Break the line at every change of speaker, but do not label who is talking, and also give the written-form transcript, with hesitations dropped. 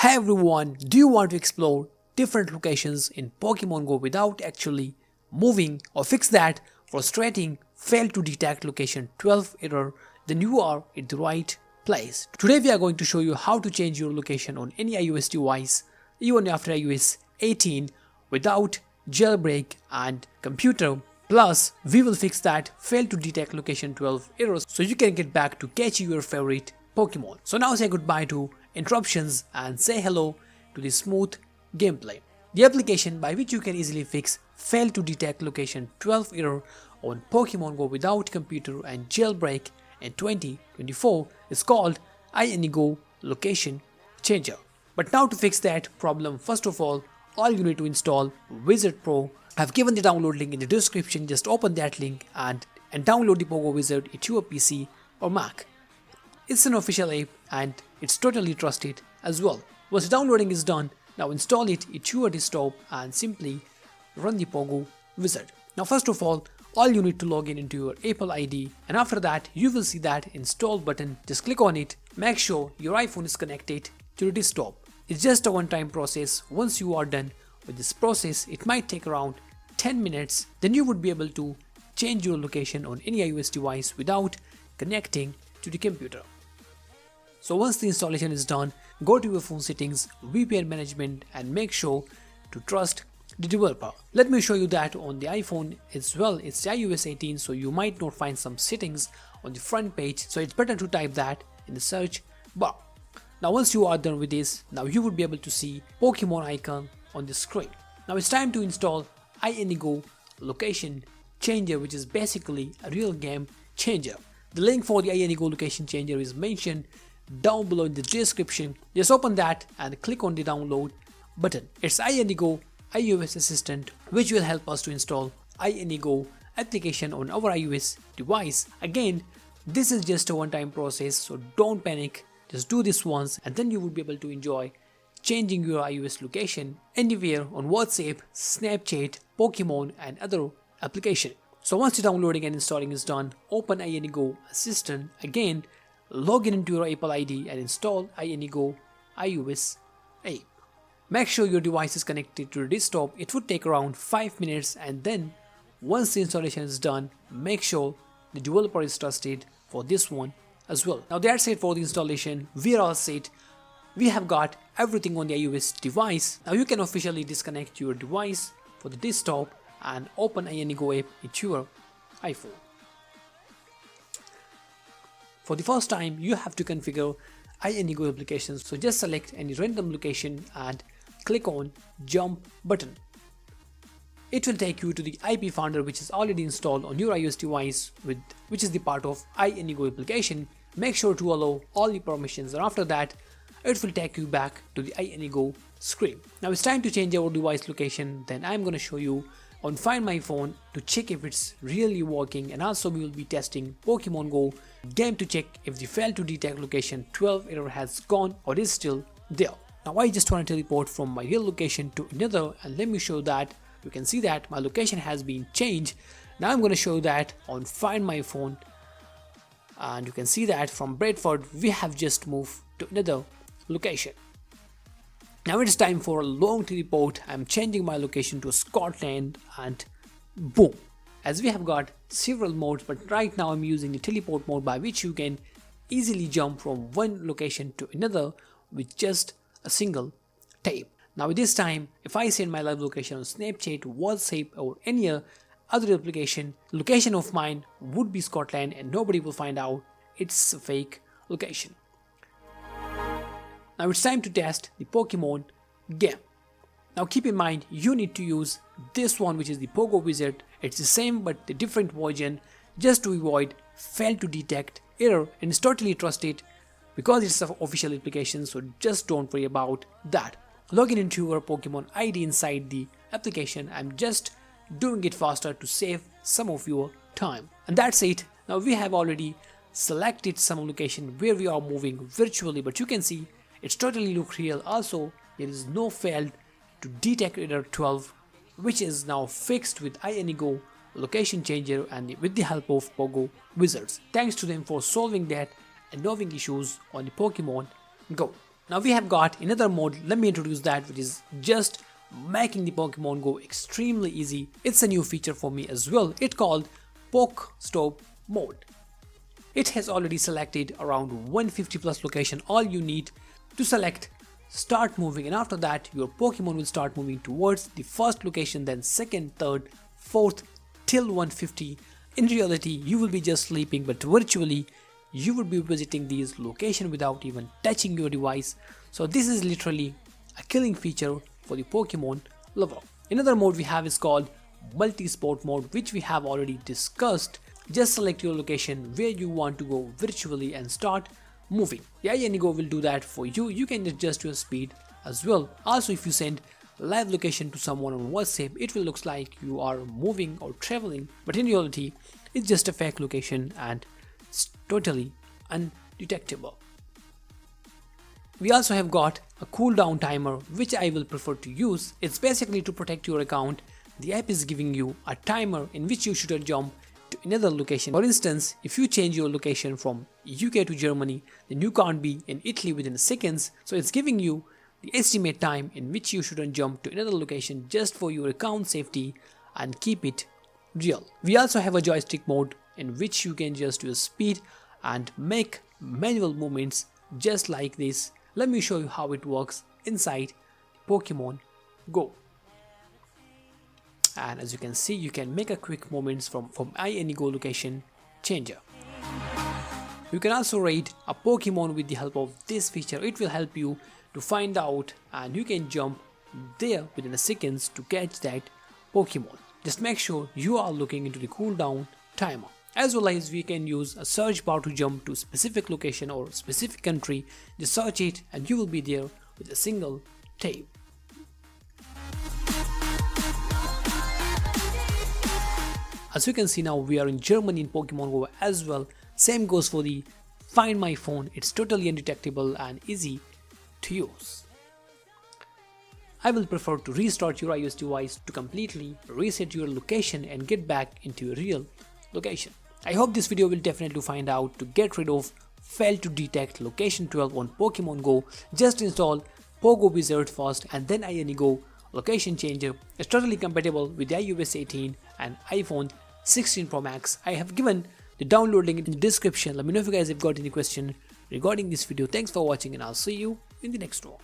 Hey everyone, do you want to explore different locations in Pokemon Go without actually moving or fix that frustrating fail to detect location 12 error? Then you are in the right place. Today we are going to show you how to change your location on any iOS device even after iOS 18 without jailbreak and computer. Plus, we will fix that fail to detect location 12 errors so you can get back to catch your favorite Pokemon. So now say goodbye to interruptions and say hello to the smooth gameplay. The application by which you can easily fix fail to detect location 12 error on Pokemon Go without computer and jailbreak in 2024 is called iAnyGo Location Changer. But now to fix that problem, first of all you need to install Wizard Pro. I've given the download link in the description. Just open that link and download the Pogo Wizard into your PC or Mac. It's an official app and it's totally trusted as well. Once downloading is done, now install it into your desktop and simply run the Pogo Wizard. Now first of all you need to log in into your Apple ID, and after that you will see that install button. Just click on it. Make sure your iPhone is connected to your desktop. It's just a one-time process. Once you are done with this process, it might take around 10 minutes. Then you would be able to change your location on any iOS device without connecting to the computer. So once the installation is done, go to your phone settings, VPN management, and make sure to trust the developer. Let me show you that on the iPhone as well. It's iOS 18, so you might not find some settings on the front page, so it's better to type that in the search bar. Now once you are done with this, now you would be able to see Pokemon icon on the screen. Now it's time to install iAnyGo Location Changer, which is basically a real game changer. The link for the iAnyGo Location Changer is mentioned down below in the description. Just open that and click on the download button. It's iAnyGo iOS Assistant, which will help us to install iAnyGo application on our iOS device. Again, this is just a one-time process, so don't panic. Just do this once and then you will be able to enjoy changing your iOS location anywhere on WhatsApp, Snapchat, Pokemon and other applications. So once the downloading and installing is done, open iAnyGo Assistant. Again, log in into your Apple ID and install iAnyGo iOS app. Make sure your device is connected to your desktop. It would take around 5 minutes, and then once the installation is done, make sure the developer is trusted for this one as well. Now that's it for the installation. We are all set. We have got everything on the iOS device. Now you can officially disconnect your device for the desktop and open iAnyGo app into your iPhone. For the first time, you have to configure iAnyGo application. So just select any random location and click on Jump button. It will take you to the IP Finder, which is already installed on your iOS device, which is the part of iAnyGo application. Make sure to allow all the permissions, and after that it will take you back to the iAnyGo screen. Now it's time to change our device location. Then I'm going to show you on Find My Phone to check if it's really working, and also we will be testing Pokemon Go game to check if the fail to detect location 12 error has gone or is still there. Now I just want to teleport from my real location to another, and let me show that. You can see that my location has been changed. Now I'm going to show that on Find My Phone, and you can see that from Bradford we have just moved to another location. Now it's time for a long teleport. I'm changing my location to Scotland, and boom. As we have got several modes, but right now I'm using the teleport mode, by which you can easily jump from one location to another with just a single tap. Now this time, if I send my live location on Snapchat, WhatsApp or any other application, location of mine would be Scotland and nobody will find out it's a fake location. Now it's time to test the Pokemon game. Now keep in mind, you need to use this one, which is the Pogo Wizard. It's the same but the different version, just to avoid fail to detect error, and it's totally trusted because it's an official application, so just don't worry about that. Log in into your Pokemon ID inside the application. I'm just doing it faster to save some of your time. And that's it. Now we have already selected some location where we are moving virtually, but you can see it's totally look real. Also, there is no failed to detect error 12, which is now fixed with iAnyGo Location Changer and with the help of Pogo Wizards. Thanks to them for solving that annoying issues on the Pokemon Go. Now we have got another mode, let me introduce that, which is just making the Pokemon Go extremely easy. It's a new feature for me as well. It's called Poke Stop mode. It has already selected around 150 plus location. All you need to select start moving, and after that your Pokemon will start moving towards the first location, then second, third, fourth till 150. In reality you will be just sleeping, but virtually you will be visiting these locations without even touching your device. So this is literally a killing feature for the Pokemon lover. Another mode we have is called multi-sport mode, which we have already discussed. Just select your location where you want to go virtually and start moving. The iAnyGo will do that for you. You can adjust your speed as well. Also, if you send live location to someone on WhatsApp, it will look like you are moving or traveling, but in reality it's just a fake location and it's totally undetectable. We also have got a cooldown timer, which I will prefer to use. It's basically to protect your account. The app is giving you a timer in which you should jump to another location. For instance, if you change your location from UK to Germany, then you can't be in Italy within seconds. So it's giving you the estimate time in which you shouldn't jump to another location just for your account safety and keep it real. We also have a joystick mode in which you can just use speed and make manual movements just like this. Let me show you how it works inside Pokemon Go. And as you can see, you can make a quick movements from iAnyGo location changer. You can also rate a Pokemon with the help of this feature. It will help you to find out, and you can jump there within seconds to catch that Pokemon. Just make sure you are looking into the cooldown timer. As well as we can use a search bar to jump to a specific location or specific country. Just search it and you will be there with a single tap. As you can see, now we are in Germany in Pokemon Go as well. Same goes for the Find My Phone. It's totally undetectable and easy to use. I will prefer to restart your iOS device to completely reset your location and get back into your real location. I hope this video will definitely find out to get rid of fail to detect location 12 on Pokemon Go. Just install Pogo Wizard first and then iAnyGo location changer. It's totally compatible with iOS 18 and iPhone 16 Pro Max. I have given the download link in the description. Let me know if you guys have got any question regarding this video. Thanks for watching and I'll see you in the next one.